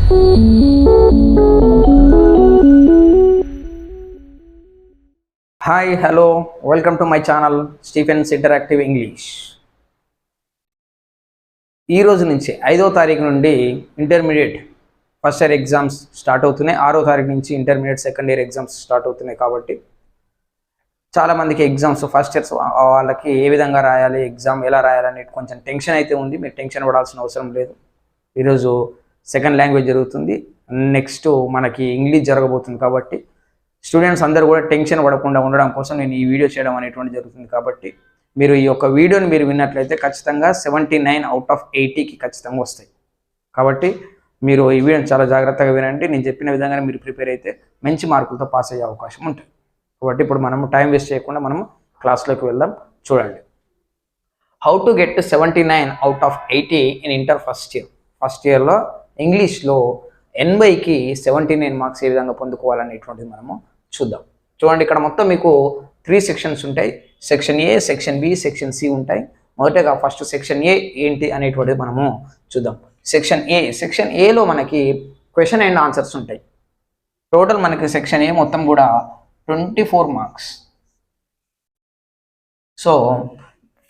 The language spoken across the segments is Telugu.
Hi hello welcome to my channel Stephens interactive English. ఈ రోజు నుంచి 5వ తారీఖు నుండి intermediate first year exams start అవుతున్నాయి. 6వ తారీఖు నుంచి intermediate second year exams start అవుతున్నాయి. కాబట్టి చాలామందికి ఎగ్జామ్స్ ఫస్ట్ ఇయర్స్ వాళ్ళకి ఏ విధంగా రాయాలి, ఎగ్జామ్ ఎలా రాయాలని కొంచెం టెన్షన్ అయితే ఉంది. మీరు టెన్షన్ పడాల్సిన అవసరం లేదు. ఈరోజు సెకండ్ లాంగ్వేజ్ జరుగుతుంది, నెక్స్ట్ మనకి ఇంగ్లీష్ జరగబోతుంది. కాబట్టి స్టూడెంట్స్ అందరూ కూడా టెన్షన్ పడకుండా ఉండడం కోసం నేను ఈ వీడియో చేయడం అనేటువంటి జరుగుతుంది. కాబట్టి మీరు ఈ యొక్క వీడియోని మీరు విన్నట్లయితే ఖచ్చితంగా 79 out of 80కి ఖచ్చితంగా వస్తాయి. కాబట్టి మీరు ఈ వీడియోని చాలా జాగ్రత్తగా వినండి. నేను చెప్పిన విధంగానే మీరు ప్రిపేర్ అయితే మంచి మార్కులతో పాస్ అయ్యే అవకాశం ఉంటుంది. కాబట్టి ఇప్పుడు మనము టైం వేస్ట్ చేయకుండా మనము క్లాస్లోకి వెళ్దాం. చూడండి, how to get 79 out of 80 in inter first year. First ఇయర్లో ఇంగ్లీష్లో 80కి 79 మార్క్స్ ఏ విధంగా పొందుకోవాలనేటువంటిది మనము చూద్దాం. చూడండి, ఇక్కడ మొత్తం మీకు 3 సెక్షన్స్ ఉంటాయి. Section A, section B, section C ఉంటాయి. మొదటగా ఫస్ట్ సెక్షన్ ఏ ఏంటి అనేటువంటిది మనము చూద్దాం. సెక్షన్ ఏలో మనకి క్వశ్చన్ అండ్ ఆన్సర్స్ ఉంటాయి. టోటల్ మనకి సెక్షన్ ఏ మొత్తం కూడా 24 మార్క్స్. సో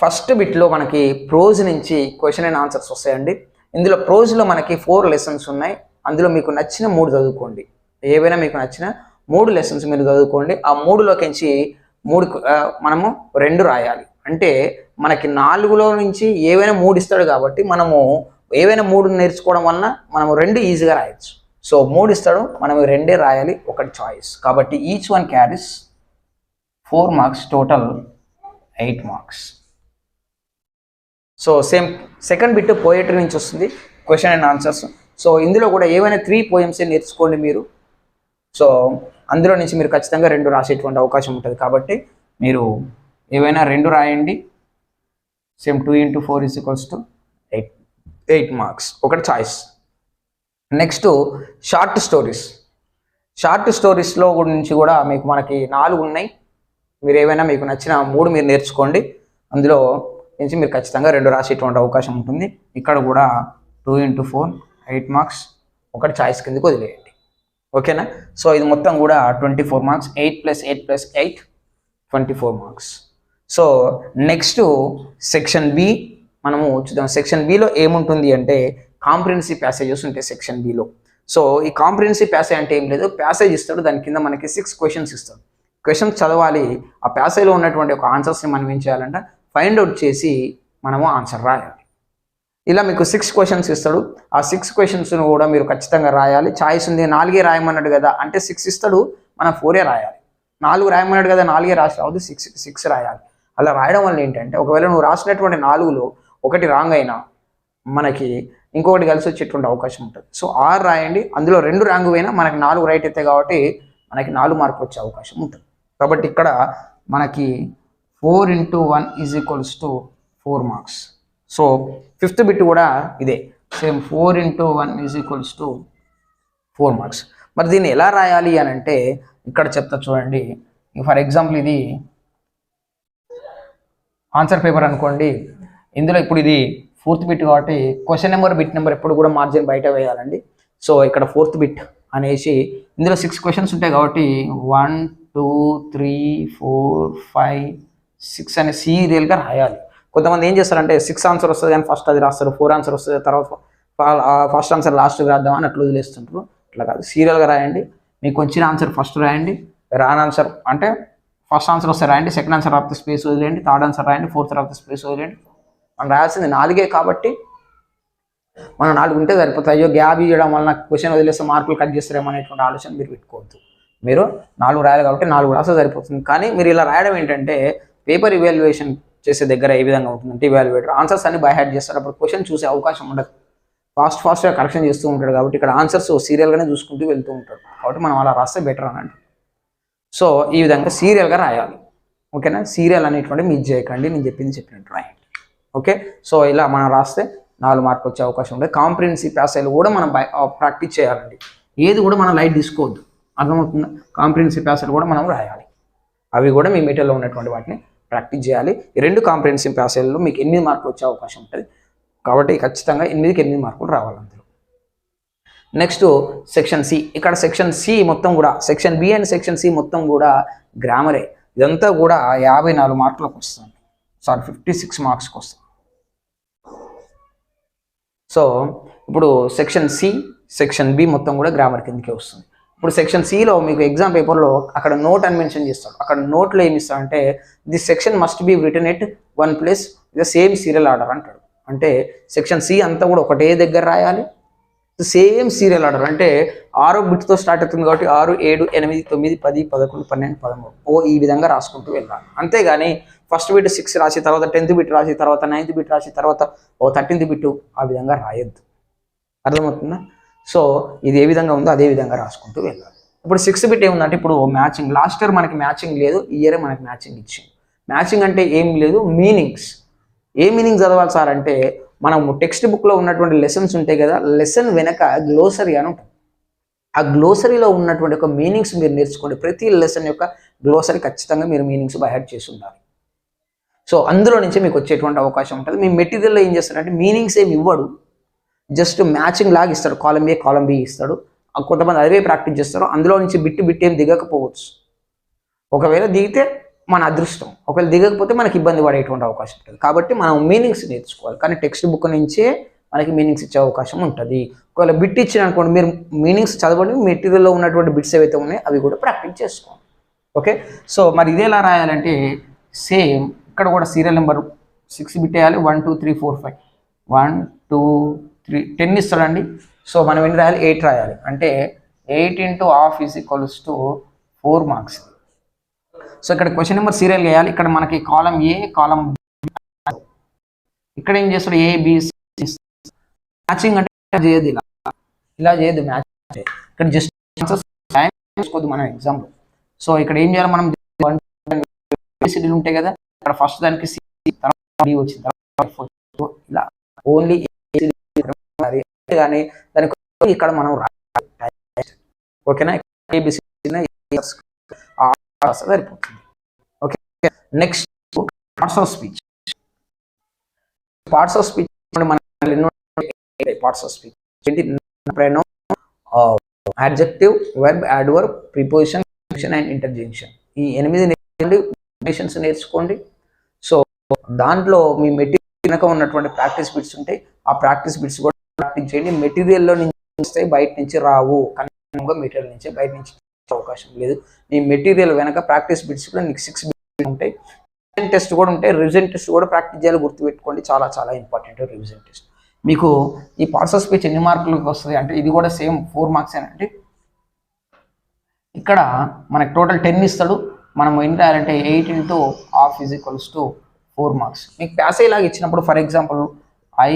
ఫస్ట్ బిట్లో మనకి ప్రోజ్ నుంచి క్వశ్చన్ అండ్ ఆన్సర్స్ వస్తాయండి. ఇందులో ప్రోజ్లో మనకి 4 లెసన్స్ ఉన్నాయి. అందులో మీకు నచ్చిన 3 చదువుకోండి. ఏవైనా మీకు నచ్చిన 3 లెసన్స్ మీరు చదువుకోండి. ఆ 3లోకించి 3 మనము 2 రాయాలి. అంటే మనకి 4లో నుంచి ఏవైనా 3 ఇస్తాడు. కాబట్టి మనము ఏవైనా 3 నేర్చుకోవడం వలన మనము 2 ఈజీగా రాయొచ్చు. సో 3 ఇస్తాడు, మనం 2 రాయాలి, ఒకటి చాయిస్. కాబట్టి each one carries 4 marks, total 8 marks. So same second bit poetry నుంచి వస్తుంది, క్వశ్చన్ అండ్ ఆన్సర్స్. సో ఇందులో కూడా ఏవైనా 3 పోయమ్స్ నేర్చుకోండి మీరు. సో అందులో నుంచి మీరు ఖచ్చితంగా 2 రాసేటువంటి అవకాశం ఉంటుంది. కాబట్టి మీరు ఏవైనా 2 రాయండి. సేమ్ 2 into 4 = 8 మార్క్స్, ఒకటి choice. Next short stories. Short స్టోరీస్లో నుంచి కూడా మనకి 4 ఉన్నాయి. మీరు ఏవైనా మీకు నచ్చిన 3 మీరు నేర్చుకోండి. అందులో నుంచి మీరు ఖచ్చితంగా 2 రాసేటువంటి అవకాశం ఉంటుంది. ఇక్కడ కూడా 2 into 4 8 మార్క్స్, ఒకటి చాయిస్ కిందకి వదిలేయండి. ఓకేనా? సో ఇది మొత్తం కూడా 24 marks. 8 + 8 + 8 24 marks. So next section B మనము చూద్దాం. సెక్షన్ బిలో ఏముంటుంది అంటే కాంప్రిహెన్సివ్ ప్యాసేజెస్ ఉంటాయి సెక్షన్ బిలో. సో ఈ కాంప్రిహెన్సివ్ ప్యాసేజ్ అంటే ఏం లేదు, ప్యాసేజ్ ఇస్తాడు, దాని కింద మనకి 6 క్వశ్చన్స్ ఇస్తాడు. క్వశ్చన్స్ చదవాలి. ఆ ప్యాసేజ్లో ఉన్నటువంటి ఒక ఆన్సర్స్ని మనం ఏం చేయాలంటే ఫైండ్ అవుట్ చేసి మనము ఆన్సర్ రాయాలి. ఇలా మీకు 6 క్వశ్చన్స్ ఇస్తాడు. ఆ 6 క్వశ్చన్స్ను కూడా మీరు ఖచ్చితంగా రాయాలి. చాయిస్ ఉంది, 4 రాయమన్నాడు కదా అంటే 6 ఇస్తాడు, మనం 4 రాయాలి. 4 రాయమన్నాడు కదా, 4 రాసి రావద్దు, 6 రాయాలి. అలా రాయడం వల్ల ఏంటంటే ఒకవేళ నువ్వు రాసినటువంటి 4లో ఒకటి రాంగ్ అయినా మనకి ఇంకొకటి కలిసి వచ్చేటువంటి అవకాశం ఉంటుంది. సో 6 రాయండి. అందులో 2 రాంగ్ అయినా మనకి 4 రైట్ అవుతాయి. కాబట్టి మనకి 4 మార్కులు వచ్చే అవకాశం ఉంటుంది. కాబట్టి ఇక్కడ మనకి 4 into 1 = 4 marks. So 5th bit కూడా ఇదే, సేమ్ 4 into 1 = 4 మార్క్స్. మరి దీన్ని ఎలా రాయాలి అని అంటే ఇక్కడ చెప్తా చూడండి. ఫర్ ఎగ్జాంపుల్ ఇది ఆన్సర్ పేపర్ అనుకోండి. ఇందులో ఇప్పుడు ఇది 4th బిట్ కాబట్టి క్వశ్చన్ నెంబర్, బిట్ నెంబర్ ఎప్పుడు కూడా మార్జిన్ బయట వేయాలండి. సో ఇక్కడ 4th బిట్ అనేసి ఇందులో 6 క్వశ్చన్స్ ఉంటాయి. కాబట్టి 1 2 3 4 5 6 అనే సీరియల్గా రాయాలి. కొంతమంది ఏం చేస్తారంటే 6 ఆన్సర్ వస్తుంది కానీ ఫస్ట్ అది రాస్తారు, 4 ఆన్సర్ వస్తుంది తర్వాత ఫస్ట్ ఆన్సర్ లాస్ట్కి రాద్దామని అట్లా వదిలేస్తుంటారు. అట్లా కాదు, సీరియల్గా రాయండి. మీకు వచ్చిన ఆన్సర్ ఫస్ట్ రాయండి, రాని ఆన్సర్ అంటే ఫస్ట్ ఆన్సర్ వస్తే రాయండి, సెకండ్ ఆన్సర్ రాస్తే స్పేస్ వదిలేయండి, థర్డ్ ఆన్సర్ రాయండి, ఫోర్త్ రాస్తే స్పేస్ వదిలేయండి. మనం రాయాల్సింది 4 కాబట్టి మనం 4 ఉంటే సరిపోతుంది. అయ్యో గ్యాప్ ఇవ్వడం వల్ల క్వశ్చన్ వదిలేస్తే మార్కులు కట్ చేస్తారేమో అనేటువంటి ఆలోచన మీరు పెట్టుకోవద్దు. మీరు 4 రాయాలి కాబట్టి 4 రాస్తే సరిపోతుంది. కానీ మీరు ఇలా రాయడం ఏంటంటే పేపర్ ఇవాల్యుయేషన్ చేసే దగ్గర ఏ విధంగా ఉంటుందంటే ఇవాల్యుయేటర్ ఆన్సర్స్ అన్ని బై హ్యాడ్ చేస్తారు. అప్పుడు క్వశ్చన్ చూసే అవకాశం ఉండదు. ఫాస్ట్గా కరెక్షన్ చేస్తూ ఉంటాడు. కాబట్టి ఇక్కడ ఆన్సర్స్ సీరియల్గానే చూసుకుంటూ వెళ్తూ ఉంటాడు. కాబట్టి మనం అలా రాస్తే బెటర్ అన్నట్టు. సో ఈ విధంగా సీరియల్గా రాయాలి. ఓకేనా? సీరియల్ అనేటువంటి మిస్ చేయకండి, నేను చెప్పినట్టు రాయండి. ఓకే? సో ఇలా మనం రాస్తే 4 మార్కులు వచ్చే అవకాశం ఉంటుంది. కాంప్రిహెన్సివ్ ప్యాసేజ్లు కూడా మనం ప్రాక్టీస్ చేయాలండి. ఏది కూడా మనం లైట్ తీసుకోవద్దు. అర్థమవుతుందా? కాంప్రిహెన్సివ్ ప్యాసేజ్లు కూడా మనం రాయాలి. అవి కూడా మీ మెటీరియల్లో ఉన్నటువంటి వాటిని ప్రాక్టీస్ చేయాలి. ఈ 2 కాంప్రిహెన్సివ్ ప్యాసేజ్లో మీకు 8 మార్కులు వచ్చే అవకాశం ఉంటుంది. కాబట్టి ఖచ్చితంగా 8కి 8 మార్కులు రావాలి అందులో. Next section C. ఇక్కడ సెక్షన్ సి మొత్తం కూడా, section B and section C మొత్తం కూడా గ్రామరే. ఇదంతా కూడా 54 మార్కులకు వస్తుంది, సారీ 56 మార్క్స్కి వస్తుంది. సో ఇప్పుడు సెక్షన్ సి, సెక్షన్ బి మొత్తం కూడా గ్రామర్ కిందకే వస్తుంది. ఇప్పుడు సెక్షన్ సిలో మీకు ఎగ్జామ్ పేపర్లో అక్కడ నోట్ అని మెన్షన్ చేస్తాడు. అక్కడ నోట్లో ఏమి ఇస్తాడంటే this section must be written at 1 place the same serial order అంటాడు. అంటే సెక్షన్ సి అంతా కూడా ఒకటే దగ్గర రాయాలి, సేమ్ సీరియల్ ఆర్డర్. అంటే 6 బిట్తో స్టార్ట్ అవుతుంది కాబట్టి 6, 7, 8, 9, 10, 11, 12, 13 ఈ విధంగా రాసుకుంటూ వెళ్ళాలి. అంతేగాని ఫస్ట్ బిట్ 6 రాసి తర్వాత 10th బిట్ రాసి తర్వాత 9th బిట్ రాసి తర్వాత 13th బిట్ ఆ విధంగా రాయొద్దు. అర్థమవుతుందా? సో ఇది ఏ విధంగా ఉందో అదే విధంగా రాసుకుంటూ వెళ్ళాలి. ఇప్పుడు 6th బిట్ ఏముందంటే ఇప్పుడు మ్యాచింగ్. లాస్ట్ ఇయర్ మనకి మ్యాచింగ్ లేదు, ఈ ఇయర్ మనకి మ్యాచింగ్ ఇచ్చింది. మ్యాచింగ్ అంటే ఏం లేదు, మీనింగ్స్. ఏ మీనింగ్ చదవాలి సార్ అంటే మనము టెక్స్ట్ బుక్లో ఉన్నటువంటి లెసన్స్ ఉంటాయి కదా, లెసన్ వెనక గ్లోసరీ అని ఉంటుంది. ఆ గ్లోసరీలో ఉన్నటువంటి ఒక మీనింగ్స్ మీరు నేర్చుకోండి. ప్రతి లెసన్ యొక్క గ్లోసరీ ఖచ్చితంగా మీరు మీనింగ్స్ బై హార్ట్ చేసి ఉండాలి. సో అందులో నుంచి మీకు వచ్చేటువంటి అవకాశం ఉంటుంది. మీ మెటీరియల్లో ఏం చేస్తారంటే మీనింగ్స్ ఏమి ఇవ్వడు, జస్ట్ మ్యాచింగ్ లాగా ఇస్తాడు. కాలం ఏ కాలం బి ఇస్తాడు. కొంతమంది అదే ప్రాక్టీస్ చేస్తారు. అందులో నుంచి బిట్ ఏం దిగకపోవచ్చు. ఒకవేళ దిగితే మన అదృష్టం, ఒకవేళ దిగకపోతే మనకి ఇబ్బంది పడేటువంటి అవకాశం ఉంటుంది. కాబట్టి మనం మీనింగ్స్ నేర్చుకోవాలి. కానీ టెక్స్ట్ బుక్ నుంచే మనకి మీనింగ్స్ ఇచ్చే అవకాశం ఉంటుంది. ఒకవేళ బిట్ ఇచ్చిన అనుకోండి, మీరు మీనింగ్స్ చదవండి, మెటీరియల్లో ఉన్నటువంటి బిట్స్ ఏవైతే ఉన్నాయో అవి కూడా ప్రాక్టీస్ చేసుకోండి. ఓకే. సో మరి ఇది ఎలా రాయాలంటే సేమ్ ఇక్కడ కూడా సీరియల్ నెంబర్ 6 బిట్ వేయాలి. 1 2 3 4 5 1 2 3 10 ఇస్తాడండి. సో మనం ఎన్ని రాయాలి? 8 రాయాలి. అంటే 8 × ½ = 4 మార్క్స్. సో ఇక్కడ క్వశ్చన్ నెంబర్ సీరియల్ వేయాలి. ఇక్కడ మనకి కాలం ఏ, కాలం ఇక్కడ ఏం చేస్తాడు ఏబిసి. మ్యాచింగ్ అంటే చేయదు, ఇలా చేయదు మ్యాచ్. ఇక్కడ జస్ట్ చేసుకోవద్దు మనం ఎగ్జామ్లో. సో ఇక్కడ ఏం చేయాలి మనం, ఏబిసిడీలు ఉంటాయి కదా, ఇక్కడ ఫస్ట్ దానికి సి, తర్వాత డి వచ్చింది, తర్వాత ఇలా ఓన్లీ కానీ దానికి ఇక్కడ మనం ఓకేనా. ఏబిసి సరిపోతుంది. Okay. Next parts of speech. Parts of speech మన పార్ట్స్ ఆఫ్ స్పీచ్ ఏంటి? Pronoun, adjective, verb, adverb, preposition, junction and ఇంటర్జంక్షన్. ఈ 8 నేర్చుకోండి, నేర్చుకోండి. సో దాంట్లో మీ మెటీరియల్ వెనక ఉన్నటువంటి ప్రాక్టీస్ బిట్స్ ఉంటాయి. ఆ ప్రాక్టీస్ బిట్స్ కూడా ప్రాక్టీస్ చేయండి. మెటీరియల్లో నుంచి వస్తాయి, బయట నుంచి రావు. కన్ఫర్మ్గా మెటీరియల్ నుంచి బయట నుంచి అవకాశం లేదు. మీ మెటీరియల్ వెనక ప్రాక్టీస్ బిట్స్ కూడా మీకు 6 బిట్స్ ఉంటాయి. రివిజన్ టెస్ట్ కూడా ఉంటాయి. రివిజన్ టెస్ట్ కూడా ప్రాక్టీస్ చేయాలి, గుర్తుపెట్టుకోండి. చాలా చాలా ఇంపార్టెంట్ రివిజన్ టెస్ట్. మీకు ఈ పార్ట్స్ ఆఫ్ స్పీచ్ ఎన్ని మార్కులకు వస్తుంది అంటే ఇది కూడా సేమ్ 4 మార్క్స్ అంటే ఇక్కడ మనకు టోటల్ 10 ఇస్తాడు. మనం ఏం రాయాలంటే 8 × ½ = 4 మార్క్స్. మీకు ప్యాసేజ్ లాగా ఇచ్చినప్పుడు for example I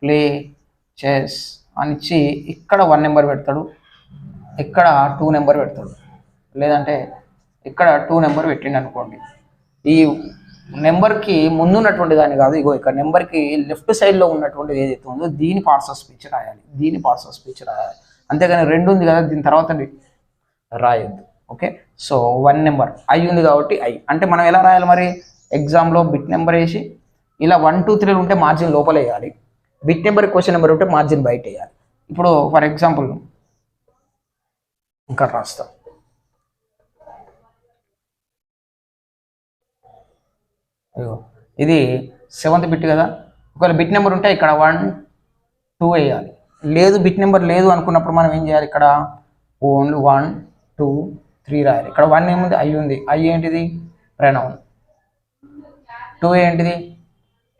play chess అని ఇచ్చి ఇక్కడ 1 నెంబర్ పెడతాడు, ఇక్కడ 2 నెంబర్ పెడతాడు, లేదంటే ఇక్కడ 2 నెంబర్ పెట్టిండు అనుకోండి. ఈ నెంబర్కి ముందున్నటువంటి దాన్ని కాదు, ఇగో ఇక్కడ నెంబర్కి లెఫ్ట్ సైడ్లో ఉన్నటువంటిది ఏదైతే ఉందో దీని పార్ట్స్ ఆఫ్ స్పీచ్ రాయాలి, దీని పార్ట్స్ ఆఫ్ స్పీచ్ రాయాలి. అంతేగాని 2 ఉంది కదా దీని తర్వాత రాయొద్దు. ఓకే. సో 1 నెంబర్ ఐ ఉంది కాబట్టి ఐ అంటే మనం ఎలా రాయాలి మరి, ఎగ్జామ్లో బిట్ నెంబర్ వేసి ఇలా 1 2 3 ఉంటే మార్జిన్ లోపల వేయాలి, బిట్ నెంబర్ క్వశ్చన్ నెంబర్ ఉంటే మార్జిన్ బయట వేయాలి. ఇప్పుడు ఫర్ ఎగ్జాంపుల్ ఇంకా రాస్తాం, ఇది 7th బిట్ కదా, ఒకవేళ బిట్ నెంబర్ ఉంటే ఇక్కడ 1 2 వేయాలి. లేదు బిట్ నెంబర్ లేదు అనుకున్నప్పుడు మనం ఏం చేయాలి, ఇక్కడ ఓన్లీ 1 2 3 రాయాలి. ఇక్కడ 1 ఏముంది, ఐ ఉంది, ఐ ఏంటిది ప్రొనౌన్, 2 ఏంటిది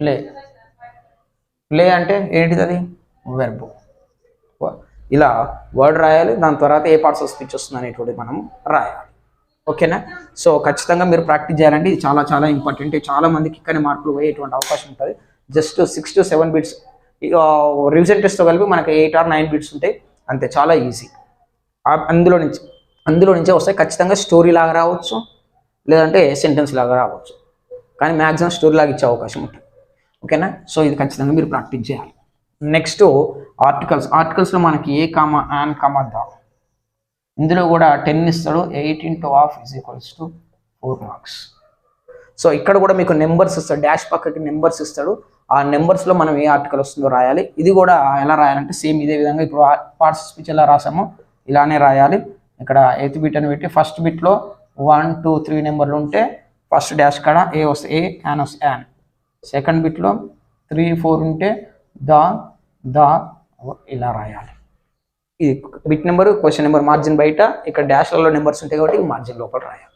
ప్లే, ప్లే అంటే ఏంటిది అది వెర్బ్. ఇలా వర్డ్ రాయాలి, దాని తర్వాత ఏ పార్ట్స్ ఆఫ్ స్పీచ్ వస్తుంది అనేటువంటి మనం రాయాలి. ఓకేనా. సో ఖచ్చితంగా మీరు ప్రాక్టీస్ చేయాలండి, ఇది చాలా చాలా ఇంపార్టెంట్. చాలా మందికి ఇక్కడ మార్కులు పోయేటువంటి అవకాశం ఉంటుంది. జస్ట్ 6 to 7 బిట్స్ రివిజన్ టెస్ట్తో కలిపి మనకి 8 or 9 బిట్స్ ఉంటాయి అంతే, చాలా ఈజీ. అందులో నుంచే వస్తాయి. ఖచ్చితంగా స్టోరీ లాగా రావచ్చు, లేదంటే సెంటెన్స్ లాగా రావచ్చు, కానీ మ్యాక్సిమం స్టోరీ లాగా ఇచ్చే అవకాశం ఉంటుంది. ఓకేనా. సో ఇది ఖచ్చితంగా మీరు ప్రాక్టీస్ చేయాలి. Next articles. ఆర్టికల్స్లో మనకి a comma an comma the, ఇందులో కూడా 10 ఇస్తాడు. 8 × ½ = 4 మార్క్స్. సో ఇక్కడ కూడా మీకు నెంబర్స్ ఇస్తాడు, డాష్ పక్కకి నెంబర్స్ ఇస్తాడు. ఆ ఆ నెంబర్స్లో మనం ఏ ఆర్టికల్ వస్తుందో రాయాలి. ఇది కూడా ఎలా రాయాలంటే సేమ్ ఇదే విధంగా ఇప్పుడు పార్ట్స్ స్పీచ్ ఎలా రాసామో ఇలానే రాయాలి. ఇక్కడ 8th బిట్ అని పెట్టి ఫస్ట్ బిట్లో 1 2 3 నెంబర్లు ఉంటే ఫస్ట్ డాష్ కాడ ఏ వస్తే ఏ, యాన్ వస్తే యాన్. సెకండ్ బిట్లో 3 4 ఉంటే ద ఇలా రాయాలి. ఇది bit number, question number, margin బయట, ఇక్కడ డాష్లలో నెంబర్స్ ఉంటాయి కాబట్టి మార్జిన్ లోపల రాయాలి.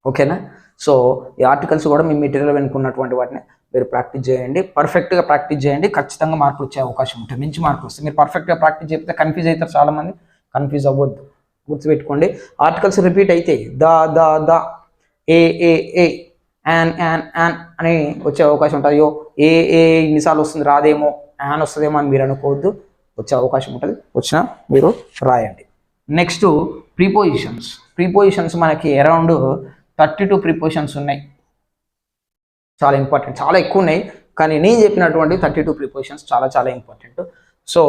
ఓకేనా? సో ఈ ఆర్టికల్స్ కూడా మీ మెటీరియల్ వెనుకున్నటువంటి వాటిని మీరు ప్రాక్టీస్ చేయండి, పర్ఫెక్ట్గా ప్రాక్టీస్ చేయండి. ఖచ్చితంగా మార్కులు వచ్చే అవకాశం ఉంటుంది, మంచి మార్కులు వస్తాయి. మీరు పర్ఫెక్ట్గా ప్రాక్టీస్ చేస్తే కన్ఫ్యూజ్ అవుతారు చాలామంది. కన్ఫ్యూజ్ అవ్వద్దు, గుర్తుపెట్టుకోండి. ఆర్టికల్స్ రిపీట్ అయితే ద ఏ యాన్ అని వచ్చే అవకాశం ఉంటుంది. అయ్యో ఏ ఇన్నిసార్లు వస్తుంది రాదేమో, యాన్ వస్తుందేమో అని మీరు అనుకోవద్దు, వచ్చే అవకాశం ఉంటుంది. వచ్చినా మీరు రాయండి. నెక్స్ట్ ప్రీపోజిషన్స్ మనకి అరౌండ్ 32 ప్రిపోజిషన్స్ ఉన్నాయి. చాలా ఇంపార్టెంట్, చాలా ఎక్కువ ఉన్నాయి, కానీ నేను చెప్పినటువంటి 32 ప్రిపోజిషన్స్ చాలా ఇంపార్టెంట్. సో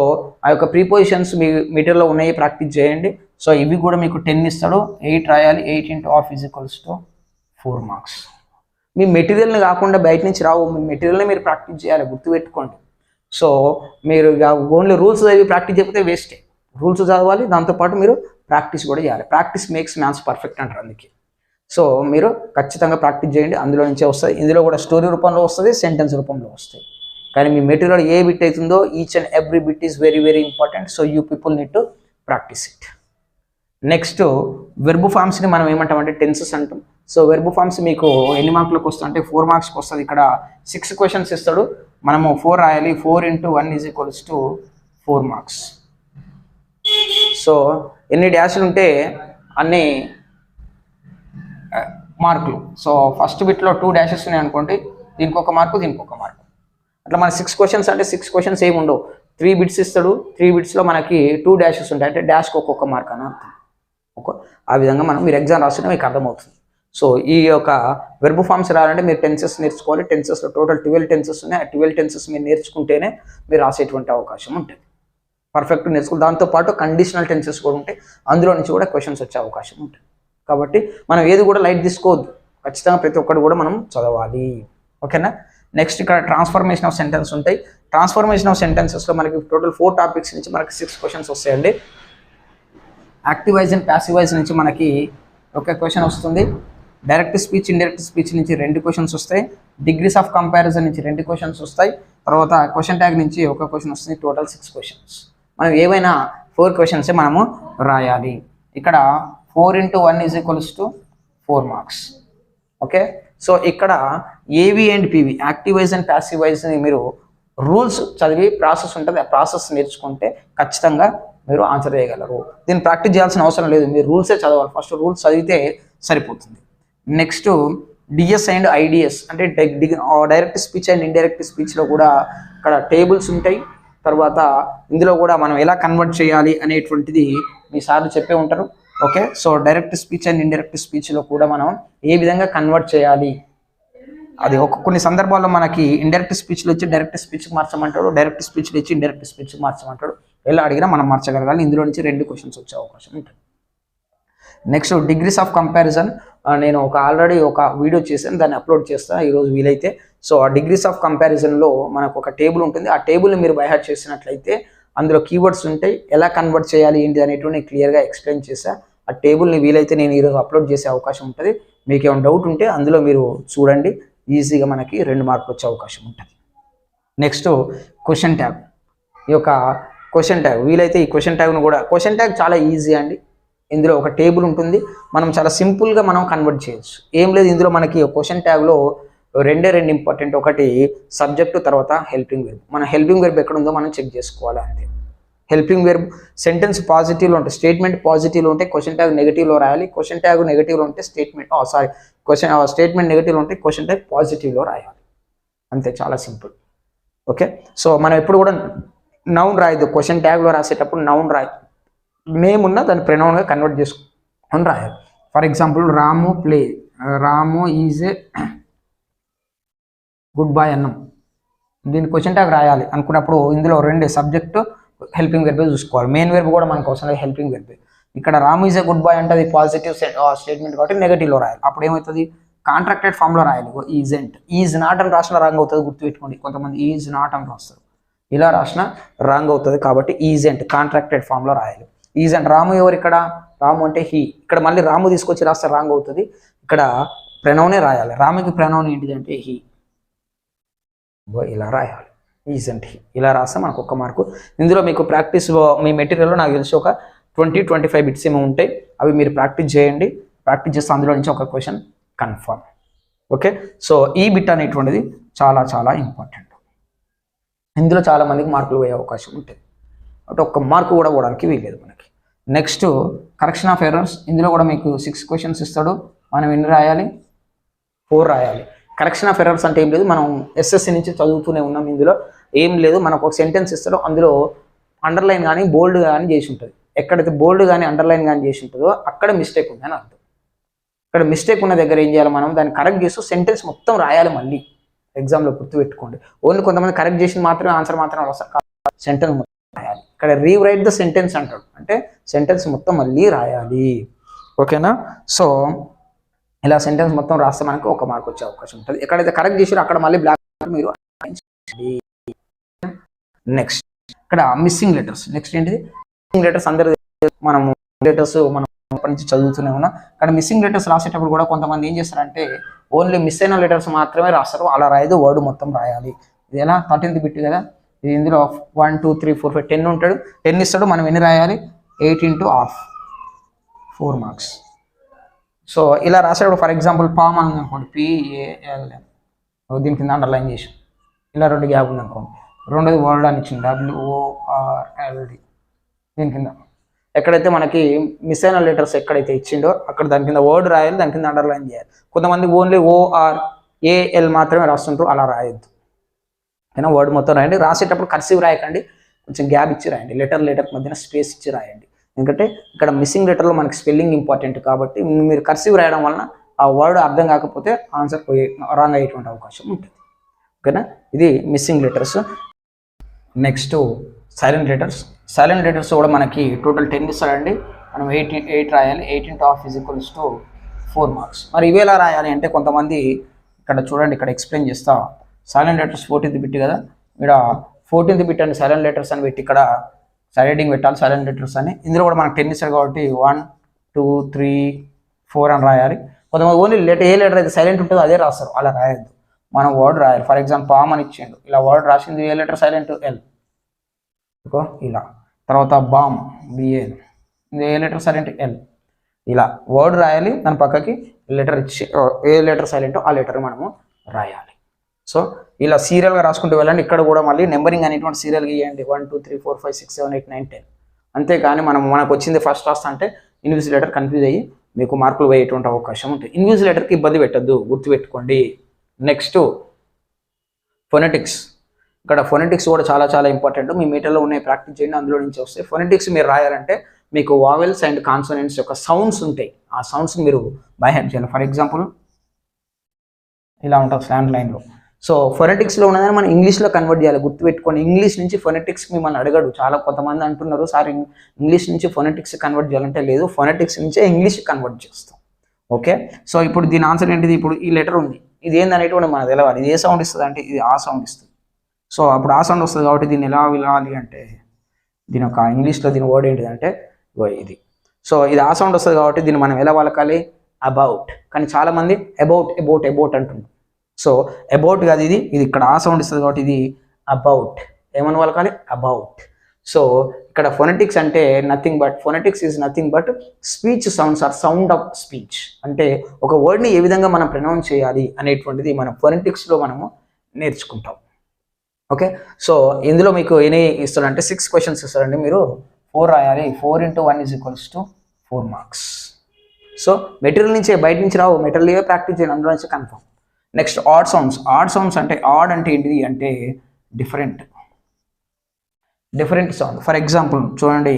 ఆ యొక్క ప్రీపోజిషన్స్ మీ మెటీరియల్లో ఉన్నాయి, ప్రాక్టీస్ చేయండి. సో ఇవి కూడా మీకు 10 ఇస్తాడు, 8 రాయాలి. 8 × ½ = 4 మార్క్స్. మీ మెటీరియల్ని కాకుండా బయట నుంచి రావు, మీ మెటీరియల్ని మీరు ప్రాక్టీస్ చేయాలి, గుర్తుపెట్టుకోండి. సో మీరు ఇక ఓన్లీ రూల్స్ చదివి ప్రాక్టీస్ చేయకపోతే వేస్టే. రూల్స్ చదవాలి, దాంతోపాటు మీరు ప్రాక్టీస్ కూడా చేయాలి. ప్రాక్టీస్ మేక్స్ మ్యాన్స్ పర్ఫెక్ట్ అంటారు అందుకే. సో మీరు ఖచ్చితంగా ప్రాక్టీస్ చేయండి, అందులో నుంచే వస్తుంది. ఇందులో కూడా స్టోరీ రూపంలో వస్తుంది, సెంటెన్స్ రూపంలో వస్తాయి. కానీ మీ మెటీరియల్ ఏ బిట్ అవుతుందో each and every bit is very important. So you people need to practice it. Next verb ఫామ్స్ని మనం ఏమంటామంటే టెన్సెస్ అంటాం. సో వెర్బ్ ఫామ్స్ మీకు ఎన్ని మార్కులకు వస్తుంది అంటే 4 మార్క్స్కి వస్తుంది. ఇక్కడ 6 క్వశ్చన్స్ ఇస్తాడు, మనము 4 రాయాలి. 4 × 1 = 4 మార్క్స్. సో ఎన్ని డాష్లు ఉంటే అన్ని మార్కులు. సో ఫస్ట్ బిట్లో 2 డాషెస్ ఉన్నాయి అనుకోండి, దీనికి ఒక మార్కు, దీనికి ఒక మార్కు. అట్లా మన 6 క్వశ్చన్స్ అంటే 6 క్వశ్చన్స్ ఏమి ఉండవు, 3 బిట్స్ ఇస్తాడు. 3 బిట్స్లో మనకి 2 డాషెస్ ఉంటాయి, అంటే డాష్కి ఒక్కొక్క మార్క్ అని అర్థం. ఆ విధంగా మీరు ఎగ్జామ్ రాస్తుంటే మీకు అర్థమవుతుంది. సో ఈ యొక్క వెర్బ్ ఫామ్స్ రాయాలంటే మీరు టెన్సెస్ నేర్చుకోవాలి. టెన్సెస్లో టోటల్ 12 టెన్సెస్ ఉన్నాయి. ఆ 12 టెన్సెస్ మీరు నేర్చుకుంటేనే మీరు రాసేటువంటి అవకాశం ఉంటుంది. పర్ఫెక్ట్ నేర్చుకోవాలి. దాంతోపాటు కండిషనల్ టెన్సెస్ కూడా ఉంటాయి, అందులో నుంచి కూడా క్వశ్చన్స్ వచ్చే అవకాశం ఉంటుంది. కాబట్టి మనం ఏది కూడా లైట్ తీసుకోవద్దు, ఖచ్చితంగా ప్రతి ఒక్కటి కూడా మనం చదవాలి. ఓకేనా? నెక్స్ట్ ఇక్కడ ట్రాన్స్ఫర్మేషన్ ఆఫ్ సెంటెన్స్ ఉంటాయి. ట్రాన్స్ఫర్మేషన్ ఆఫ్ సెంటెన్సెస్లో మనకి టోటల్ 4 టాపిక్స్ నుంచి మనకి 6 క్వశ్చన్స్ వస్తాయండి. Active voice and passive voice నుంచి మనకి ఒక క్వశ్చన్ వస్తుంది. డైరెక్ట్ స్పీచ్, ఇండైరెక్ట్ స్పీచ్ నుంచి 2 క్వశ్చన్స్ వస్తాయి. డిగ్రీస్ ఆఫ్ కంపారిజన్ నుంచి 2 క్వశ్చన్స్ వస్తాయి. తర్వాత క్వశ్చన్ ట్యాగ్ నుంచి ఒక క్వశ్చన్ వస్తుంది. Total 6 questions. మనం ఏవైనా 4 క్వశ్చన్సే మనము రాయాలి. ఇక్కడ 4 × 1 = 4 మార్క్స్. ఓకే? సో ఇక్కడ AV and PV, active voice and passive వాయిస్ని మీరు రూల్స్ చదివి ప్రాసెస్ ఉంటుంది, ఆ ప్రాసెస్ నేర్చుకుంటే ఖచ్చితంగా మీరు ఆన్సర్ చేయగలరు. దీన్ని ప్రాక్టీస్ చేయాల్సిన అవసరం లేదు, మీరు రూల్సే చదవాలి. ఫస్ట్ రూల్స్ చదివితే సరిపోతుంది. నెక్స్ట్ డిఎస్ అండ్ ఐడిఎస్ అంటే డైరెక్ట్ స్పీచ్ అండ్ ఇండైరెక్ట్ స్పీచ్లో కూడా ఇక్కడ టేబుల్స్ ఉంటాయి. తర్వాత ఇందులో కూడా మనం ఎలా కన్వర్ట్ చేయాలి అనేటువంటిది మీ సార్లు చెప్పే ఉంటారు. Okay? So direct speech and indirect స్పీచ్లో కూడా మనం ఏ విధంగా కన్వర్ట్ చేయాలి, అది కొన్ని సందర్భాల్లో మనకి ఇండైరెక్ట్ స్పీచ్లో వచ్చి డైరెక్ట్ స్పీచ్కి మార్చమంటాడు, డైరెక్ట్ స్పీచ్లో వచ్చి ఇండైరెక్ట్ స్పీచ్కి మార్చమంటాడు. ఎలా అడిగినా మనం మార్చగలగాలి. ఇందులో నుంచి 2 క్వశ్చన్స్ వచ్చే అవకాశం ఉంటుంది. నెక్స్ట్ డిగ్రీస్ ఆఫ్ కంపారిజన్, నేను ఆల్రెడీ ఒక వీడియో చేశాను, దాన్ని అప్లోడ్ చేస్తాను ఈరోజు వీలైతే. సో ఆ డిగ్రీస్ ఆఫ్ కంపారిజన్లో మనకు ఒక టేబుల్ ఉంటుంది. ఆ టేబుల్ని మీరు బై హార్ట్ చేసినట్లయితే అందులో కీవర్డ్స్ ఉంటాయి, ఎలా కన్వర్ట్ చేయాలి ఏంటి అనేటువంటి క్లియర్గా ఎక్స్ప్లెయిన్ చేశా. ఆ టేబుల్ని వీలైతే నేను ఈరోజు అప్లోడ్ చేసే అవకాశం ఉంటుంది. మీకు ఏమైనా డౌట్ ఉంటే అందులో మీరు చూడండి, ఈజీగా మనకి 2 మార్కులు వచ్చే అవకాశం ఉంటుంది. Next question tag. ఈ యొక్క క్వశ్చన్ ట్యాగ్ వీలైతే ఈ క్వశ్చన్ ట్యాగ్ను కూడా, క్వశ్చన్ ట్యాగ్ చాలా ఈజీ అండి. ఇందులో ఒక టేబుల్ ఉంటుంది, మనం చాలా సింపుల్గా మనం కన్వర్ట్ చేయొచ్చు. ఏం లేదు, ఇందులో మనకి క్వశ్చన్ ట్యాగ్లో 2 ఇంపార్టెంట్. ఒకటి సబ్జెక్టు, తర్వాత హెల్పింగ్ వెర్బ్. మన హెల్పింగ్ వెర్బ్ ఎక్కడ ఉందో మనం చెక్ చేసుకోవాలి అంతే. హెల్పింగ్ వెర్బ్ సెంటెన్స్ పాజిటివ్లో ఉంటే, స్టేట్మెంట్ పాజిటివ్లో ఉంటే క్వశ్చన్ ట్యాగ్ నెగిటివ్లో రాయాలి. క్వశ్చన్ ట్యాగ్ నెగిటివ్లో ఉంటే స్టేట్మెంట్ నెగిటివ్లో ఉంటే క్వశ్చన్ ట్యాగ్ పాజిటివ్లో రాయాలి. అంతే, చాలా సింపుల్. ఓకే? సో మనం ఎప్పుడు కూడా నౌన్ రాయదు, క్వశ్చన్ ట్యాగ్లో రాసేటప్పుడు నౌన్ రాయదు, నేమ్ ఉన్న దాన్ని ప్రొనౌన్గా కన్వర్ట్ చేసుకొని రాయాలి. For example Ramu is a good boy అన్నం, దీన్ని క్వశ్చన్ ట్యాగ్ రాయాలి అనుకున్నప్పుడు ఇందులో 2 సబ్జెక్టు హెల్పింగ్ వెర్బ్ చూసుకోవాలి. మెయిన్ వెర్బ్ కూడా మనకు అవసరం లేదు, హెల్పింగ్ వెర్బ్. ఇక్కడ Ramu is a good boy అంటే అది పాజిటివ్ స్టేట్మెంట్ కాబట్టి నెగిటివ్లో రాయాలి. అప్పుడు ఏమవుతుంది, కాంట్రాక్టెడ్ ఫామ్లో రాయాలి. ఈజెంట్, ఈజ్ నాట్ అని రాసిన రాంగ్ అవుతుంది, గుర్తుపెట్టుకోండి. కొంతమంది ఈజ్ నాట్ అని రాస్తారు, ఇలా రాసిన రాంగ్ అవుతుంది. కాబట్టి ఈజెంట్ కాంట్రాక్టెడ్ ఫామ్లో రాయాలి. ఈజెంట్ రాము ఎవరు ఇక్కడ? రాము అంటే హీ. ఇక్కడ మళ్ళీ రాము తీసుకొచ్చి రాస్తే రాంగ్ అవుతుంది. ఇక్కడ ప్రణౌనే రాయాలి. రాముకి ప్రణౌన్ ఏంటిది అంటే హీ. ఇలా రాయాలి, ఈజెంట్ హీ. ఇలా రాస్తే మనకు 1 మార్కు. ఇందులో మీకు ప్రాక్టీస్ మీ మెటీరియల్లో నాకు తెలిసి ఒక 20-25 బిట్స్ ఏమో ఉంటాయి. అవి మీరు ప్రాక్టీస్ చేయండి. ప్రాక్టీస్ చేస్తే అందులో నుంచి ఒక క్వశ్చన్ కన్ఫర్మ్. ఓకే, సో ఈ బిట్ అనేటువంటిది చాలా చాలా ఇంపార్టెంట్. ఇందులో చాలా మందికి మార్కులు పోయే అవకాశం ఉంటుంది. అంటే 1 మార్కు కూడా పోవడానికి వీల్లేదు మనకి. Next correction of errors. ఇందులో కూడా మీకు 6 క్వశ్చన్స్ ఇస్తాడు. మనం ఎన్ని రాయాలి? 4 రాయాలి. కరెక్షన్ ఆఫ్ ఎర్రర్స్ అంటే ఏం లేదు, మనం ఎస్ఎస్సి నుంచి చదువుతూనే ఉన్నాం. ఇందులో ఏం లేదు, మనకు ఒక సెంటెన్స్ ఇస్తాడు, అందులో అండర్లైన్ కానీ బోల్డ్ కానీ చేసి ఉంటుంది. ఎక్కడైతే బోల్డ్ కానీ అండర్లైన్ కానీ చేసి ఉంటుందో అక్కడ మిస్టేక్ ఉందని అర్థం. ఇక్కడ మిస్టేక్ ఉన్న దగ్గర ఏం చేయాలి? మనం దాన్ని కరెక్ట్ చేస్తూ సెంటెన్స్ మొత్తం రాయాలి. మళ్ళీ ఎగ్జామ్లో గుర్తుపెట్టుకోండి. ఓన్లీ కొంతమంది కరెక్ట్ చేసిన మాత్రమే ఆన్సర్ మాత్రం వస్తారు, సెంటెన్స్ మొత్తం రాయాలి. ఇక్కడ రీరైట్ ద సెంటెన్స్ అంటాడు, అంటే సెంటెన్స్ మొత్తం మళ్ళీ రాయాలి. ఓకేనా? సో ఇలా సెంటెన్స్ మొత్తం రాస్తే మనకు 1 మార్క్ వచ్చే అవకాశం ఉంటుంది. ఎక్కడైతే కరెక్ట్ చేసారో అక్కడ మళ్ళీ బ్లాక్ మీరు. నెక్స్ట్ ఇక్కడ మిస్సింగ్ లెటర్స్. నెక్స్ట్ ఏంటిది? Missing letters. అందరూ మనము లెటర్స్ మనం అప్పటి నుంచి చదువుతూనే ఉన్నాం. కానీ మిస్సింగ్ లెటర్స్ రాసేటప్పుడు కూడా కొంతమంది ఏం చేస్తారంటే ఓన్లీ మిస్ అయిన లెటర్స్ మాత్రమే రాస్తారు. అలా రాయదు, వర్డ్ మొత్తం రాయాలి. ఇది ఎలా? 13th బిట్ కదా ఇది. ఇందులో 1 2 3 4 5 10 ఉంటాడు. 10 ఇస్తాడు. మనం ఎన్ని రాయాలి? 8 into half, 4 మార్క్స్. సో ఇలా రాసేటప్పుడు ఫర్ ఎగ్జాంపుల్ పామ్ అని అనుకోండి, PALM, దీని కింద అండర్లైన్ చేసి ఇలా 2 గ్యాప్ ఉంది అనుకోండి. రెండోది వర్డ్ అని ఇచ్చింది, WORLD. దీని కింద ఎక్కడైతే మనకి మిస్ అయిన లెటర్స్ ఎక్కడైతే ఇచ్చిండో అక్కడ దాని కింద వర్డ్ రాయాలి, దాని కింద అండర్లైన్ చేయాలి. కొంతమంది ఓన్లీ ORAL మాత్రమే రాస్తుంటారు, అలా రాయొద్దు. అయినా వర్డ్ మొత్తం రాయండి. రాసేటప్పుడు కర్సివ్ రాయకండి, కొంచెం గ్యాప్ ఇచ్చి రాయండి. లెటర్ మధ్యన స్పేస్ ఇచ్చి రాయండి. ఎందుకంటే ఇక్కడ మిస్సింగ్ లెటర్లో మనకి స్పెల్లింగ్ ఇంపార్టెంట్ కాబట్టి మీరు కర్సివ్ రాయడం వలన ఆ వర్డ్ అర్థం కాకపోతే ఆన్సర్ రాంగ్ అయ్యేటువంటి అవకాశం ఉంటుంది. ఓకేనా? ఇది missing letters. Next silent letters. Silent letters కూడా మనకి టోటల్ 10 ఇస్తాడండి. మనం 8 రాయాలి. 8 into half = 4 మార్క్స్. మరి ఇవి ఎలా రాయాలి అంటే కొంతమంది ఇక్కడ చూడండి, ఇక్కడ ఎక్స్ప్లెయిన్ చేస్తా. సైలెంట్ లెటర్స్ 14th బిట్ కదా, ఇక్కడ 14th బిట్ అని సైలెంట్ లెటర్స్ అని పెట్టి ఇక్కడ సైడింగ్ పెట్టాలి సైలెంట్ లెటర్స్ అని. ఇందులో కూడా మనకు 10 ఇస్తాడు కాబట్టి 1 2 3 4 అని రాయాలి. కొంతమంది ఓన్లీ ఏ లెటర్ అయితే సైలెంట్ ఉంటుందో అదే రాస్తారు, అలా రాయొద్దు. మనం వర్డ్ రాయాలి. ఫర్ ఎగ్జాంపుల్ పామ్ అని ఇచ్చిండు, ఇలా వర్డ్ రాసింది ఏ లెటర్? Silent L. ఇలా తర్వాత బామ్, BA, ఏ లెటర్? Silent L. ఇలా వర్డ్ రాయాలి, దాని పక్కకి లెటర్ ఇచ్చి ఏ లెటర్ సైలెంటో ఆ లెటర్ మనము రాయాలి. సో ఇలా సీరియల్గా రాసుకుంటూ వెళ్ళండి. ఇక్కడ కూడా మళ్ళీ నెంబరింగ్ అనేటువంటి సీరియల్గా ఇవ్వండి, 1 2 3 4 5 6 7 8 9 10. అంతేకాని మనకు వచ్చింది ఫస్ట్ రాస్తా అంటే ఇన్విజిలేటర్ కన్ఫ్యూజ్ అయ్యి మీకు మార్కులు వేయేటువంటి అవకాశం ఉంటుంది. ఇన్విజిలేటర్కి ఇబ్బంది పెట్టద్దు, గుర్తుపెట్టుకోండి. Next phonetics. ఇక్కడ ఫొనెటిక్స్ కూడా చాలా చాలా ఇంపార్టెంట్. మీ మీటర్లో ఉన్నాయి, ప్రాక్టీస్ చేయండి, అందులో నుంచి వస్తాయి. ఫొనెటిక్స్ మీరు రాయాలంటే మీకు వావెల్స్ అండ్ కాన్సోనెంట్స్ యొక్క సౌండ్స్ ఉంటాయి, ఆ సౌండ్స్ మీరు బై హ్యాండ్ చేయాలి. ఫర్ ఎగ్జాంపుల్ ఇలా ఉంటుంది స్లాంట్ లైన్లో. సో ఫొనెటిక్స్లో ఉన్నదని మనం ఇంగ్లీష్లో కన్వర్ట్ చేయాలి, గుర్తుపెట్టుకోండి. ఇంగ్లీష్ నుంచి ఫొనెటిక్స్ మిమ్మల్ని అడగడు. చాలా కొంతమంది అంటున్నారు సార్ ఇంగ్లీష్ నుంచి ఫొనెటిక్స్ కన్వర్ట్ చేయాలంటే లేదు, ఫొనెటిక్స్ నుంచే ఇంగ్లీష్ కన్వర్ట్ చేస్తాం. ఓకే, సో ఇప్పుడు దీని ఆన్సర్ ఏంటిది? ఇప్పుడు ఈ లెటర్ ఉంది, ఇది ఏందనేటువంటి మనకు తెలవాలి. ఇది ఏ సౌండ్ ఇస్తుంది అంటే ఇది ఆ సౌండ్ ఇస్తుంది. సో అప్పుడు ఆ సౌండ్ వస్తుంది కాబట్టి దీన్ని ఎలా వినాలి అంటే దీని ఒక ఇంగ్లీష్లో దీని వర్డ్ ఏంటిదంటే ఇది. సో ఇది ఆ సౌండ్ వస్తుంది కాబట్టి దీన్ని మనం ఎలా పలకాలి? అబౌట్. కానీ చాలామంది అబౌట్ అబౌట్ అబౌట్ అంటుంది. సో అబౌట్ కాదు ఇది, ఇది ఇక్కడ ఆ సౌండ్ ఇస్తుంది కాబట్టి ఇది అబౌట్. ఏమని పలకాలి? అబౌట్. సో ఇక్కడ ఫొనెటిక్స్ అంటే nothing but, phonetics is nothing but speech sounds or sound of speech. అంటే ఒక వర్డ్ని ఏ విధంగా మనం ప్రొనౌన్స్ చేయాలి అనేటువంటిది మనం ఫొనెటిక్స్లో మనము నేర్చుకుంటాం. ఓకే, సో ఇందులో మీకు ఎన్ని ఇస్తాడంటే 6 క్వశ్చన్స్ ఇస్తాడండి. మీరు 4 రాయాలి. 4 into 1 = 4 మార్క్స్. సో మెటీరియల్ నుంచి బయట నుంచి రావు, మెటీరియల్ ప్రాక్టీస్ చేయండి, అందులో నుంచి confirm. Next odd sounds. Odd sounds అంటే ఆడ్ అంటే ఏంటిది అంటే డిఫరెంట్ సౌండ్. ఫర్ ఎగ్జాంపుల్ చూడండి,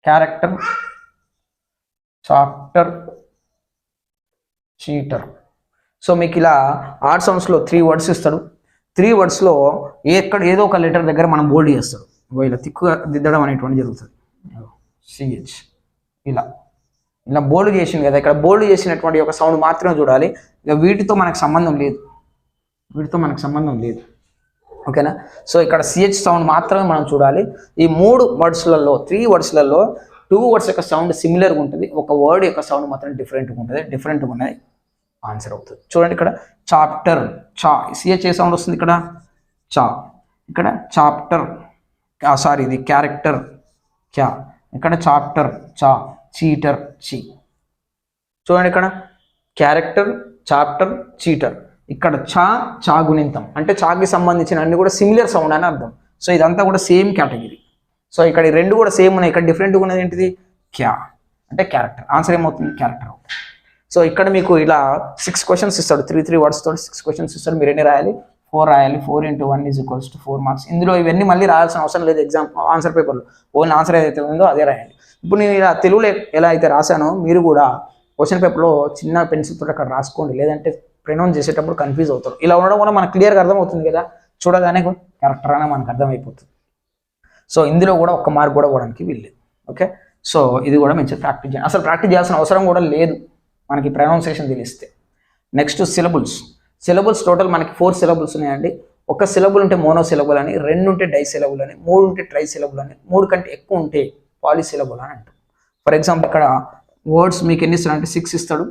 క్యారెక్టర్, చాప్టర్, చీటర్. సో మీకు ఇలా ఆడ్ సౌండ్స్లో 3 వర్డ్స్ ఇస్తాడు. 3 వర్డ్స్లో ఏదో ఒక లెటర్ దగ్గర మనం బోల్డ్ చేస్తాడు, ఇలా తిక్కుగా దిద్దడం అనేటువంటి జరుగుతుంది. CH ఇలా ఇలా బోల్డ్ చేసింది కదా, ఇక్కడ బోల్డ్ చేసినటువంటి ఒక సౌండ్ మాత్రమే చూడాలి. ఇక వీటితో మనకు సంబంధం లేదు, ఓకేనా. సో ఇక్కడ సిహెచ్ సౌండ్ మాత్రమే మనం చూడాలి. ఈ 3 వర్డ్స్లలో 3 వర్డ్స్లలో 2 వర్డ్స్ యొక్క సౌండ్ సిమిలర్గా ఉంటుంది, ఒక వర్డ్ యొక్క సౌండ్ మాత్రం డిఫరెంట్గా ఉన్నది ఆన్సర్ అవుతుంది. చూడండి ఇక్కడ చాప్టర్, చా, సిహెచ్ ఏ సౌండ్ వస్తుంది ఇక్కడ, చా. ఇక్కడ చాప్టర్, సారీ ఇది క్యారెక్టర్, క్యా. ఇక్కడ చాప్టర్, చా. చీటర్, చీ. చూడండి ఇక్కడ క్యారెక్టర్, చాప్టర్, చీటర్. ఇక్కడ చా గుణింతం, అంటే చాకి సంబంధించిన అన్ని కూడా సిమిలర్ సౌండ్ అని అర్థం. సో ఇదంతా కూడా సేమ్ కేటగిరీ. సో ఇక్కడ ఈ 2 కూడా సేమ్ ఉన్నాయి, ఇక్కడ డిఫరెంట్గా ఉన్నది ఏంటిది, క్యా అంటే క్యారెక్టర్. ఆన్సర్ ఏమవుతుంది, క్యారెక్టర్ అవుతుంది. సో ఇక్కడ మీకు ఇలా 6 క్వశ్చన్స్ ఇస్తాడు, 3 వర్డ్స్ తోటి 6 క్వశ్చన్స్ ఇస్తాడు. మీరు ఎన్ని రాయాలి, 4 రాయాలి. 4 × 1 = 4 మార్క్స్. ఇందులో ఇవన్నీ మళ్ళీ రాయాల్సిన అవసరం లేదు ఎగ్జామ్ ఆన్సర్ పేపర్లో, ఓన్లీ ఆన్సర్ ఏదైతే ఉందో అదే రాయండి. ఇప్పుడు నేను ఇలా తెలుగులో ఎలా అయితే రాశానో మీరు కూడా క్వశ్చన్ పేపర్లో చిన్న పెన్సిల్ తోటి అక్కడ రాసుకోండి, లేదంటే ప్రొనౌన్స్ చేసేటప్పుడు కన్ఫ్యూజ్ అవుతారు. ఇలా ఉండడం వల్ల మనకు క్లియర్గా అర్థమవుతుంది కదా, చూడగానే క్యారెక్టర్ అని మనకు అర్థమైపోతుంది. సో ఇందులో కూడా 1 మార్క్ కూడా పోవడానికి వీల్లేదు, ఓకే. సో ఇది కూడా మంచిగా ప్రాక్టీస్ చేయాలి, అసలు ప్రాక్టీస్ చేయాల్సిన అవసరం కూడా లేదు మనకి ప్రొనౌన్సియేషన్ తెలిస్తే. నెక్స్ట్ సిలబుల్స్ టోటల్ మనకి 4 సిలబుల్స్ ఉన్నాయండి. 1 సిలబుల్ ఉంటే మోనో సిలబుల్ అని, 2 ఉంటే డై సిలబుల్ అని, 3 ఉంటే ట్రై సిలబుల్ అని, 3 కంటే ఎక్కువ ఉంటే పాలీ సిలబుల్ అని అంటాం. ఫర్ ఎగ్జాంపుల్ ఇక్కడ వర్డ్స్ మీకు ఎన్ని ఇస్తాడు అంటే 6 ఇస్తాడు,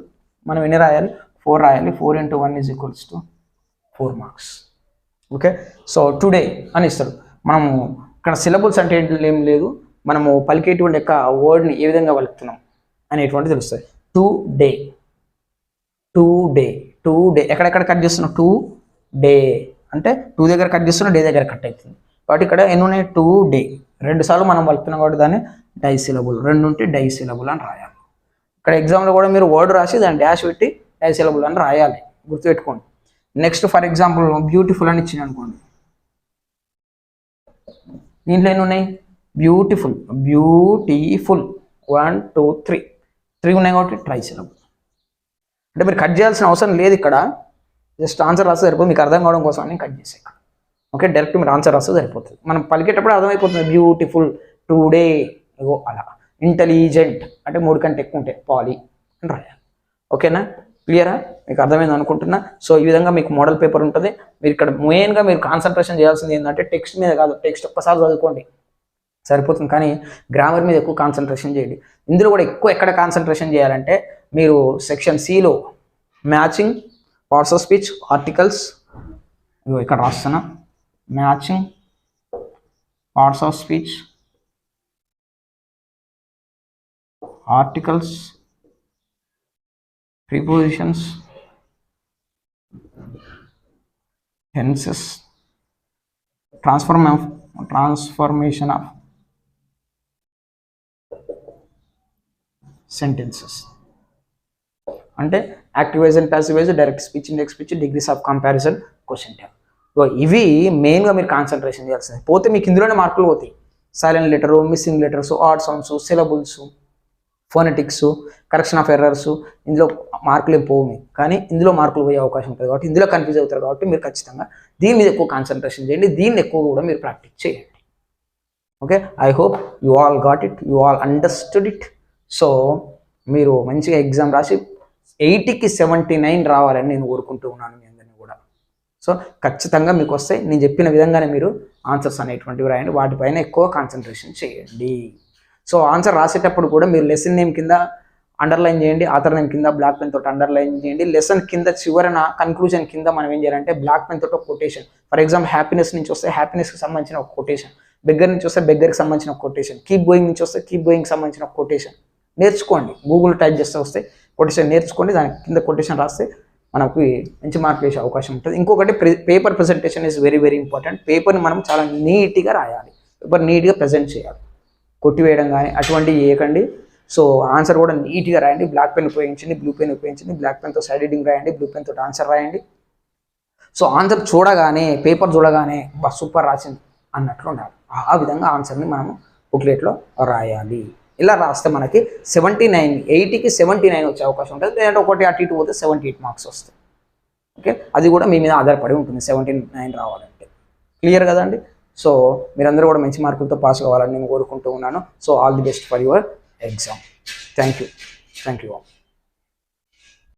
మనం ఎన్ని రాయాలి, 4 రాయాలి. 4 × 1 = 4 మార్క్స్, ఓకే. సో టుడే అని ఇస్తాడు. మనము ఇక్కడ సిలబుల్స్ అంటే ఏం లేదు, మనము పలికేటువంటి యొక్క వర్డ్ని ఏ విధంగా పలుకుతున్నాం అనేటువంటి తెలుస్తుంది. టుడే ఎక్కడెక్కడ కట్ చేస్తున్నాం, టు డే అంటే 2 దగ్గర కట్ చేస్తున్నాం, డే దగ్గర కట్ అవుతుంది. కాబట్టి ఇక్కడ ఎన్ని ఉన్నాయి, 2 డే 2 సార్లు మనం పలుకుతున్నాం కాబట్టి దాన్ని డై సిలబుల్, 2 ఉంటే డై సిలబుల్ అని రాయాలి. ఇక్కడ ఎగ్జామ్లో కూడా మీరు వర్డ్ రాసి దాన్ని డాష్ పెట్టి డై సిలబుల్ అని రాయాలి, గుర్తుపెట్టుకోండి. నెక్స్ట్ ఫర్ ఎగ్జాంపుల్ బ్యూటిఫుల్ అని ఇచ్చింది అనుకోండి, దీంట్లో ఎన్ని ఉన్నాయి, బ్యూటిఫుల్ 1 2 3 ఉన్నాయి కాబట్టి ట్రై సిలబుల్. అంటే మీరు కట్ చేయాల్సిన అవసరం లేదు, ఇక్కడ జస్ట్ ఆన్సర్ రాస్తే సరిపోతుంది. మీకు అర్థం కావడం కోసం అని కట్ చేసే, ఓకే. డైరెక్ట్ మీరు ఆన్సర్ రాస్తే సరిపోతుంది, మనం పలికేటప్పుడు అర్థమైపోతుంది. బ్యూటిఫుల్, టుడే, ఇగో అలా. ఇంటెలిజెంట్ అంటే 3 కంటే ఎక్కువ ఉంటాయి, పాలీ అని రాయాలి, ఓకేనా. క్లియరా, మీకు అర్థమైంది అనుకుంటున్నా. సో ఈ విధంగా మీకు మోడల్ పేపర్ ఉంటుంది. మీరు ఇక్కడ మెయిన్గా మీరు కాన్సన్ట్రేషన్ చేయాల్సింది ఏంటంటే టెక్స్ట్ మీద కాదు, టెక్స్ట్ ఒక్కసారి చదువుకోండి సరిపోతుంది, కానీ గ్రామర్ మీద ఎక్కువ కాన్సన్ట్రేషన్ చేయండి. ఇందులో కూడా ఎక్కడ కాన్సన్ట్రేషన్ చేయాలంటే మీరు సెక్షన్ సిలో matching, parts of speech, articles, ఇక్కడ రాస్తున్నా, matching, parts of speech, articles, prepositions, tenses, transformation of sentences, అంటే active voice and passive voice, direct speech, indirect speech, degrees of comparison, question type. ఇవి మెయిన్గా మీరు కాన్సన్ట్రేషన్ చేయాల్సింది. పోతే మీకు ఇందులోనే మార్కులు పోతాయి. Silent letter, missing letters, odd sounds, syllables, phonetics, correction of errors, ఇందులో మార్కులు ఏం పోవు మీకు, కానీ ఇందులో మార్కులు పోయే అవకాశం ఉంటుంది కాబట్టి ఇందులో కన్ఫ్యూజ్ అవుతారు కాబట్టి మీరు ఖచ్చితంగా దీని మీద ఎక్కువ కాన్సన్ట్రేషన్ చేయండి, దీన్ని ఎక్కువ కూడా మీరు ప్రాక్టీస్ చేయండి, okay. I hope you all got it, you all understood it. So మీరు మంచిగా ఎగ్జామ్ రాసి 80కి 79 రావాలని నేను కోరుకుంటూ ఉన్నాను మీ అందరినీ కూడా. సో ఖచ్చితంగా మీకు వస్తాయి. నేను చెప్పిన విధంగానే మీరు ఆన్సర్స్ అనేటువంటివి రాయండి, వాటిపైన ఎక్కువ కాన్సన్ట్రేషన్ చేయండి. సో ఆన్సర్ రాసేటప్పుడు కూడా మీరు లెసన్ నేమ్ కింద అండర్లైన్ చేయండి, ఆథర్ నేమ్ కింద బ్లాక్ పెన్ తోటి అండర్లైన్ చేయండి. లెసన్ కింద చివరన కన్క్లూజన్ కింద మనం ఏం చేయాలంటే బ్లాక్ పెన్ తోటి ఒక కొటేషన్, ఫర్ ఎగ్జాంపుల్ హ్యాపీనెస్ నుంచి వస్తే హ్యాపీనెస్కి సంబంధించిన ఒక కొటేషన్, బెగ్గర్ నుంచి వస్తే బెగ్గర్కి సంబంధించిన ఒక కొటేషన్, కీప్ గోయింగ్ నుంచి వస్తే కీప్ గోయింగ్కి సంబంధించిన ఒక కొటేషన్ నేర్చుకోండి. గూగుల్ టైప్ చేస్తే వస్తే కొటేషన్ నేర్చుకోండి, దాని కింద కొటేషన్ రాస్తే మనకు మంచి మార్కులు వేసే అవకాశం ఉంటుంది. ఇంకొకటి paper presentation is very very important. పేపర్ని మనం చాలా నీట్గా రాయాలి, పేపర్ నీట్గా ప్రజెంట్ చేయాలి, కొట్టివేయడం కానీ అటువంటివి చేయకండి. సో ఆన్సర్ కూడా నీట్గా రాయండి, బ్లాక్ పెన్ ఉపయోగించండి, బ్లూ పెన్ ఉపయోగించండి, బ్లాక్ పెన్తో సైడ్ హెడ్డింగ్ రాయండి, బ్లూ పెన్తో ఆన్సర్ రాయండి. సో ఆన్సర్ చూడగానే, పేపర్ చూడగానే సూపర్ రాసింది అన్నట్లు ఉండాలి. ఆ విధంగా ఆన్సర్ని మనము బుక్లెట్లో రాయాలి. ఇలా రాస్తే మనకి 79, 80కి 79 వచ్చే అవకాశం ఉంటుంది. లేదంటే ఒకటి అటు ఇటు పోతే 78 మార్క్స్ వస్తాయి, ఓకే. అది కూడా మీ మీద ఆధారపడి ఉంటుంది 79 రావాలంటే. క్లియర్ కదండి. సో మీరందరూ కూడా మంచి మార్కులతో పాస్ కావాలని నేను కోరుకుంటూ ఉన్నాను. So all the best for your exam. Thank you. Thank you.